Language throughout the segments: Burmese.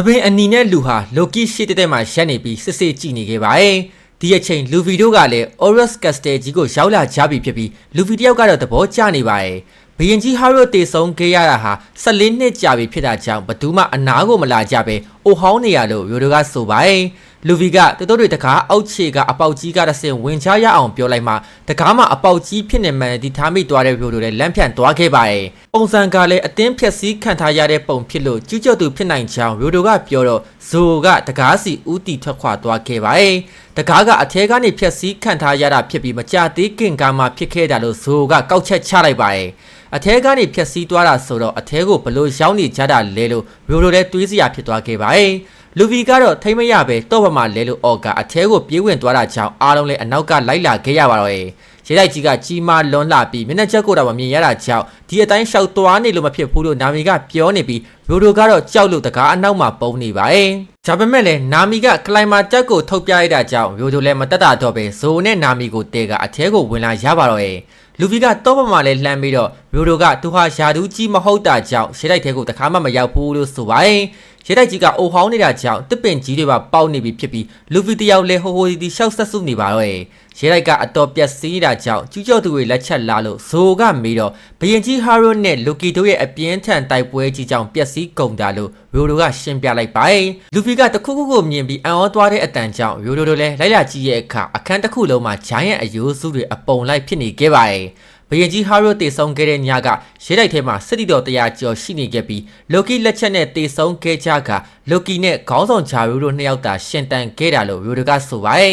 ပင်အနီနဲ့လူဟာလိုကီရှေ့တဲ့မှာရက်နေပြီးစစ်စစ်ကြည့်နေခဲ့ပါတယ်။ဒီအချိန်လူဗီတို့ကလည်း Oris Castle ကြီးကိုရောက်လာကြပြီဖြစ်ပြီးလူဗီတယောက်ကတော့သဘောကျနေပါတယ်။ဘရင်ကြီးဟာရိုတေဆုံးခဲ့ရတာဟာ14နှစ်ကြာပြီဖြစ်တာကြောင့်ဘသူမှအနာကိုမလာကြပဲအိုဟောင်းနေရလို့ရိုဒိုကဆိုပါတယ်။လူဗီကတိုးတွေတကားအောက်ခြေကအပေါက်ကြီးကတဆင်ဝင်ချရအောင်ပြောလိုက်မှတကားမှာအပေါက်ကြီးဖြစ်နေမှန်ဒီထားမိသွားတဲ့ရိုဒိုလည်းလမ်းဖြန့်သွားခဲ့ပါတယ်။ပုံစံကလည်းအတင်းဖြက်စီးခံထားရတဲ့ပုံဖြစ်လို့ကျူးကျော်သူဖြစ်နိုင်ကြောင်းရိုဒိုကပြောတော့ဇိုကတကားစီဦးတီထွက်ခွာသွားခဲ့ပါတယ်။တကားကအထဲကနေဖြက်စီးခံထားရတာဖြစ်ပြီးမကြသေးခင်ကမှဖြစ်ခဲ့တာလို့ဇိုကကောက်ချက်ချလိုက်ပါတယ်။အထဲကနေဖြက်စီးသွားတာဆိုတော့အထဲကိုဘလို့ရောက်နေကြတာလဲလို့ရိုဒိုလည်းတွေးစရာဖြစ်သွားခဲ့ပါတယ်။လူဗီကတော့ထိမ့်မရပဲတော့ပမာလဲလို့အော်ကအထဲကိုပြေးဝင်သွားတာကြောင့်အားလုံးလည်းအနောက်ကလိုက်လာခဲ့ရပါတော့ရဲ့ရဲတိုက်ကြီးကကြီးမားလွန်လှပြီးမျက်နှာချက်ကိုတော့မမြင်ရတာကြောင့်ဒီအတိုင်းရှောက်သွားနေလို့မဖြစ်ဘူးလို့နာမီကပြောနေပြီးရိုဒိုကတော့ကြောက်လို့တကားအနောက်မှာပုံနေပါတယ်။ဒါပေမဲ့လည်းနာမီကကလိုင်မာတက်ကိုထုတ်ပြလိုက်တာကြောင့်ရိုဒိုလည်းမတက်တာတော့ပဲဇိုနဲ့နာမီကိုတဲကအထဲကိုဝင်လာရပါတော့ရဲ့လူဗီကတော့ပမာလဲလှမ်းပြီးတော့ရိုဒိုကသူဟာယာဒူးကြီးမဟုတ်တာကြောင့်ရဲတိုက်ထဲကိုတခါမှမရောက်ဘူးလို့ဆိုပါတယ်။ရဲတိုက်ကြီးကအိုဟောင်းနေတာကြောင့်တစ်ပင်ကြီးတွေပါပေါက်နေပြီဖြစ်ပြီးလူဗီတယောက်လဲဟိုဟိုဒီရှောက်ဆက်စုနေပါတော့ရဲ့ရဲတိုက်ကအတော်ပြက်စီးနေတာကြောင့်ကျူးကျော်သူတွေလက်ချက်လာလို့ဇိုကမေးတော့ဘရင်ကြီးဟာရိုနဲ့လူကီတို့ရဲ့အပြင်းထန်တိုက်ပွဲကြီးကြောင့်ပြက်စီးကုန်တာလို့ရိုဒိုကရှင်းပြလိုက်ပါတယ်လူဗီကတခုခုကိုမြင်ပြီးအံ့ဩသွားတဲ့အတန်ကြောင့်ရိုဒိုတို့လည်းလိုက်လာကြည့်ရဲ့အခါအခန်းတစ်ခုလုံးမှာဂျိုင်းရဲ့အယိုးစုတွေအပုံလိုက်ဖြစ်နေခဲ့ပါတယ်ဘရင်ကြီးဟာရိုတေဆုံးခဲ့တဲ့ညကရဲတိုက်ထဲမှာစစ်တီတော်100ကျော်ရှိနေခဲ့ပြီးလိုကီလက်ချက်နဲ့တေဆုံးခဲ့ကြကလိုကီနဲ့ခေါင်းဆောင်ဂျာရူတို့နှစ်ယောက်သာရှင်တန်ခဲ့တာလို့ရိုဒိုကဆိုပါတယ်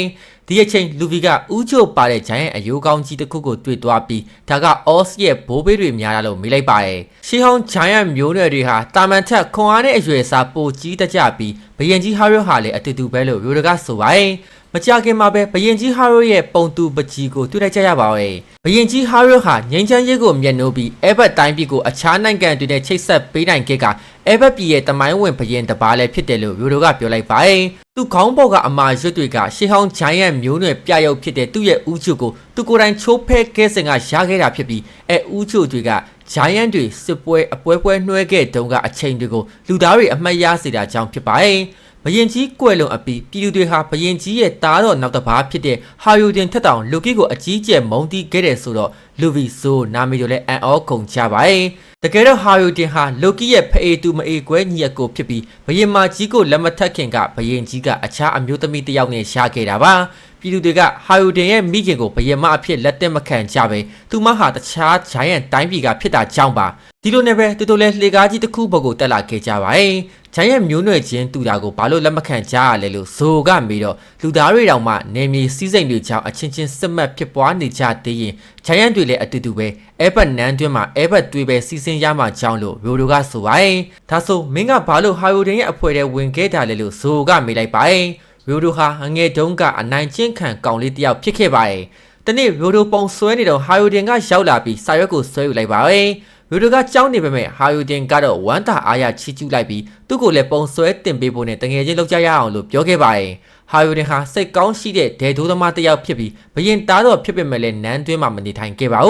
ဒီအချိန်လူဗီကဦးချိုပါတဲ့ဂျိုင်းရဲ့အယိုးကောင်းကြီးတစ်ခုကိုတွေ့သွားပြီးဒါကအော့စ်ရဲ့ဘိုးဘေးတွေများတာလို့မေးလိုက်ပါတယ်ရှေးဟောင်းဂျိုင်းရဲ့မျိုးနွယ်တွေဟာတာမန်ထက်ခွန်အားနဲ့အရွယ်စားပိုကြီးတကြပြီးဘရင်ကြီးဟာရိုဟာလည်းအတူတူပဲလို့ရိုဒိုကဆိုပါတယ်မကြခင်မှာပဲဘရင်ကြီးဟာရိုရဲ့ပုံတူပကြီးကိုတွေ့လိုက်ကြရပါရဲ့ဘရင်ကြီးဟာရိုဟာငိမ့်ချမ်းရေးကိုမျက်နှိုးပြီးအဲဘတ်တိုင်းပြည်ကိုအခြားနိုင်ငံတွေနဲ့ချိတ်ဆက်ပေးနိုင်ခဲ့ကအဲဘတ်ပြည်ရဲ့တမိုင်းဝင်ဘရင်တစ်ပါးလည်းဖြစ်တယ်လို့ရိုဒိုကပြောလိုက်ပါရဲ့သူခေါင်းပေါ်ကအမာရွတ်တွေကရှေးဟောင်းဂျိုင်းယန်မျိုးနွယ်ပြရုပ်ဖြစ်တဲ့သူ့ရဲ့ဦးချိုကိုသူကိုယ်တိုင်ချိုးဖဲခဲ့စဉ်ကရခဲ့တာဖြစ်ပြီးဦးချိုတွေကဂျိုင်းယန်တွေစစ်ပွဲအပွဲနှွှဲခဲ့တုန်းကအချိန်တွေကိုလူသားတွေအမှတ်ရစေတာကြောင့်ဖြစ်ပါရဲ့ဘရင်ကြီးကွယ်လွန်အပြီးပြည်သူတွေဟာဘရင်ကြီးရဲ့တားတော်နောက်တစ်ပါးဖြစ်တဲ့ဟာယိုဒင်ထက်တောင်လူကီကိုအကြီးကျယ်မုန်းတီးခဲ့တယ်ဆိုတော့လူဗီဆိုနာမီတို့လည်းအံ့ဩကုန်ကြပါရဲ့တကယ်တော့ဟာယိုဒင်ဟာလူကီရဲ့ဖအေးတူမအေးကွဲညီအကိုဖြစ်ပြီးဘရင်မကြီးကိုလက်မထက်ခင်ကဘရင်ကြီးကအခြားအမျိုးသမီးတစ်ယောက်နဲ့ရှာခဲ့တာပါပြည်သူတွေကဟာယိုဒင်ရဲ့မိခင်ကိုဘရင်မအဖြစ်လက်သက်မခံကြပဲသူမဟာတခြားဂျိုင်းယန်တိုင်းပြည်ကဖြစ်တာကြောင့်ပါဒီလိုနဲ့ပဲတူတူလဲလှေကားကြီးတစ်ခုဘက်ကိုတက်လာခဲ့ကြပါရဲ့ဂျိုင်းရဲ့မျိုးနွယ်ချင်းတူတာကိုဘာလို့လက်မခံကြရလဲလို့ဇိုကမေးတော့လူသားတွေတောင်မှနေမြေစည်းစိမ်တွေကြောင့်အချင်းချင်းစစ်မှတ်ဖြစ်ပွားနေကြသေးရင်ဂျိုင်းရန်တွေလည်းအတူတူပဲအဲဘတ်နန်းတွင်းမှာအဲဘတ်တွေပဲစီစဉ်ရမှာကြောင်းလို့ရိုဒိုကဆိုပါရဲ့ဒါဆိုမင်းကဘာလို့ဟာယိုဒင်ရဲ့အဖွဲထဲဝင်ခဲ့တာလဲလို့ဇိုကမေးလိုက်ပါရဲ့ရိုဒိုဟာငငယ်တုန်းကအနိုင်ကျင့်ခံကောင်လေးတယောက်ဖြစ်ခဲ့ပါရဲ့တနေ့ရိုဒိုပုံဆွဲနေတော့ဟာယိုဒင်ကရောက်လာပြီးစာရွက်ကိုဆွဲယူလိုက်ပါရဲ့ရိုဒိုကကြောင်းနေပေမဲ့ဟာယိုဒင်ကတော့ဝမ်းသာအားရချီးကျူးလိုက်ပြီးသူ့ကိုလည်းပုံဆွဲတင်ပေးဖို့နဲ့တငယ်ချင်းလောက်ကြရအောင်လို့ပြောခဲ့ပါတယ်ဟာယိုဒင်ဟာစိတ်ကောင်းရှိတဲ့ဒေဒိုးသမားတစ်ယောက်ဖြစ်ပြီးဘရင်သားတော်ဖြစ်ပေမဲ့လည်းနန်းတွင်းမှာမနေထိုင်ခဲ့ပါဘူ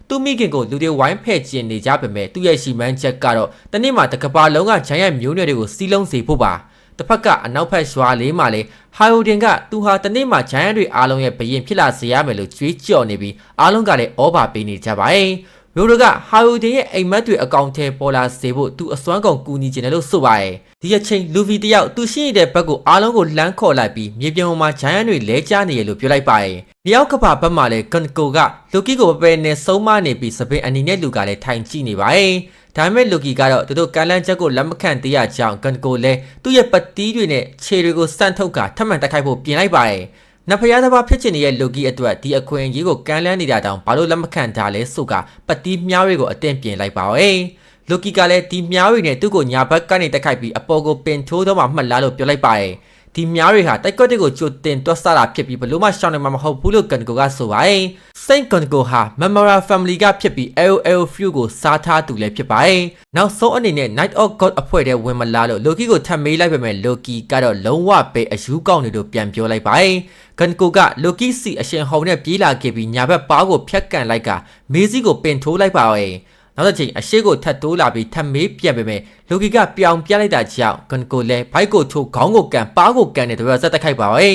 းသူမိခင်ကိုလူတွေဝိုင်းဖဲ့ကျင်နေကြပေမဲ့သူ့ရဲ့ရှိမှန်းချက်ကတော့တနေ့မှတကဘာလုံးကဂျိုင်းရဲ့မျိုးနွယ်တွေကိုစီးလုံးစေဖို့ပါတစ်ဖက်ကအနောက်ဖက်ရွာလေးမှာလေဟာယိုဒင်ကသူဟာတနေ့မှဂျိုင်းတွေအားလုံးရဲ့ဘရင်ဖြစ်လာစေရမယ်လို့ကြွေးကြော်နေပြီးအားလုံးကလည်းဩဘာပေးနေကြပါရဲ့ရိုဒိုကဟာယိုဒင်ရဲ့အိမ်မက်တွေအကောင့်ထဲပေါ်လာစေဖို့သူအစွမ်းကုန်ကူညီချင်တယ်လို့ဆိုပါရဲ့ဒီအချိန်လူဗီတယောက်သူရှိနေတဲ့ဘက်ကိုအားလုံးကိုလှမ်းခေါ်လိုက်ပြီးမြေပြင်ပေါ်မှာဂျိုင်းယန်တွေလဲကျနေရလို့ပြောလိုက်ပါရဲ့မြောက်ကဘာဘက်မှာလည်းကန်ကိုကလူကီကိုပဲနဲ့ဆုံးမနေပြီးစပင်အနီနဲ့လူကလည်းထိုင်ကြည့်နေပါရဲ့ဒါပေမဲ့လူကီကတော့သူတို့ကမ်းလန်းချက်ကိုလက်မခံသေးရကြောင်းကန်ကိုလည်းသူ့ရဲ့ပတ်တီးတွေနဲ့ခြေတွေကိုစန့်ထုတ်ကထပ်မံတိုက်ခိုက်ဖို့ပြင်လိုက်ပါရဲ့နဖျားသဘာဖြစ်ချင်တဲ့လူကြီးအတွက်ဒီအခွင့်အရေးကိုကမ်းလှမ်းနေတာတောင်ဘာလို့လက်မခံတာလဲဆိုကပတ်တီးမြားတွေကိုအတင်းပြင်လိုက်ပါရဲ့လူကြီးကလည်းဒီမြားတွေနဲ့သူ့ကိုညာဘက်ကနေတိုက်ခိုက်ပြီးအပေါ်ကိုပင်ထိုးတော့မှမှတ်လားလို့ပြောလိုက်ပါရဲ့ဒီမြားတွေဟာတိုက်ကွက်တွေကိုကြိုတင်တွက်ဆတာဖြစ်ပြီးဘလို့မှရှောင်းနေမှာမဟုတ်ဘူးလို့ကန်ကိုကဆိုပါရဲ့စိန့်ကန်ကိုဟာ Memora Family ကဖြစ်ပြီး LOL Few ကိုစားထားသူလည်းဖြစ်ပါရဲ့နောက်ဆုံးအနေနဲ့ Night of God အဖွဲ့ထဲဝင်မလာလို့လိုကီကိုထပ်မေးလိုက်ပေမဲ့လိုကီကတော့လုံးဝပဲအယူကောင်းနေလို့ပြန်ပြောလိုက်ပါရဲ့ကန်ကိုကလိုကီစီအရှင်ဟောင်းနဲ့ပြေးလာခဲ့ပြီးညာဘက်ပါးကိုဖြတ်ကန်လိုက်ကမေးစီကိုပင်ထိုးလိုက်ပါရဲ့ နောက်တစ်ချိန်အရှိကိုထပ်တိုးလာပြီးထပ်မေးပြန်ပေမဲ့လိုကီကပြောင်ပြလိုက်တာကြောင့်ဂန်ကိုလည်းဘိုက်ကိုထိုးခေါင်းကိုကန်ပါးကိုကန်တဲ့တရဇက်တက်ခိုက်ပါပဲ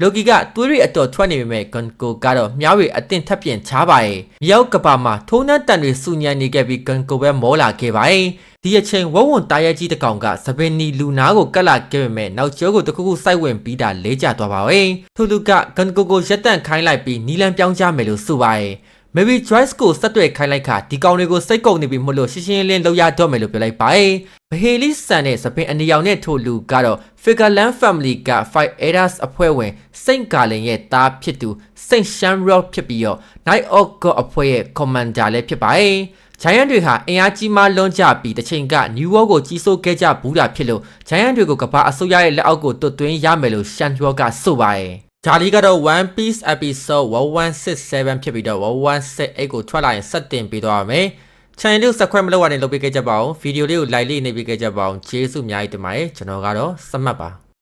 လိုကီကသွေးရအတော်ထွက်နေပေမဲ့ဂန်ကိုကတော့မြားရီအတင်းထပ်ပြင်ချပါရဲ့မြောက်ကပါမှာထိုးနှက်တန်တွေစူညံနေခဲ့ပြီးဂန်ကိုပဲမောလာခဲ့ပါရဲ့ဒီအချိန်ဝုံဝွန်တာရဲကြီးတကောင်ကစပင်နီလူနာကိုကတ်လာခဲ့ပေမဲ့နောက်ကျောကိုတခုခုစိုက်ဝင်ပြီးတာလေးကျသွားပါရဲ့ထိုလူကဂန်ကိုကိုရက်တန့်ခိုင်းလိုက်ပြီးနီလန်ပြောင်းကြမယ်လို့ဆိုပါရဲ့Maybe Joyce ကိုဆက်တွေ့ခိုင်းလိုက်ခါဒီကောင်တွေကိုစိတ်ကုန်နေပြီမလို့ရှင်းရှင်းလင်းလောက်ရတော့မယ်လို့ပြောလိုက်ပါ။ဘဟေလီဆန်နဲ့စပင်အနေရောင်နဲ့ထိုလူကတော့ Figurland Family က Five Elders အဖွဲ့ဝင်စိန့်ကာလင်ရဲ့သားဖြစ်သူစိန့် Shamrock ဖြစ်ပြီးတော့ Night of God အဖွဲ့ရဲ့ Commander လည်းဖြစ်ပါ။ Giant တွေဟာအင်အားကြီးမားလွန်ကြပြီးတစ်ချိန်က New World ကိုကြီးစိုးခဲ့ကြဘူးတာဖြစ်လို့ Giant တွေကိုကမ္ဘာအစိုးရရဲ့လက်အောက်ကိုတွတ်သွင်းရမယ်လို့ Shamrock ကဆိုပါရဲ့ဒါလီကတော့ One Piece episode 1167ဖြစ်ပြီးတော့1168ကိုထွက်လာရင်ဆက်တင်ပေးသွားပါမယ်။ channel လေးကို subscribe မလုပ်ရရင်လုပ်ပေးခဲ့ကြပါဦး။ video လေးကို like လေးနေပေးခဲ့ကြပါဦး။ကျေးဇူးအများကြီးတင်ပါတယ်။ကျွန်တော်ကတော့စမှတ်ပါ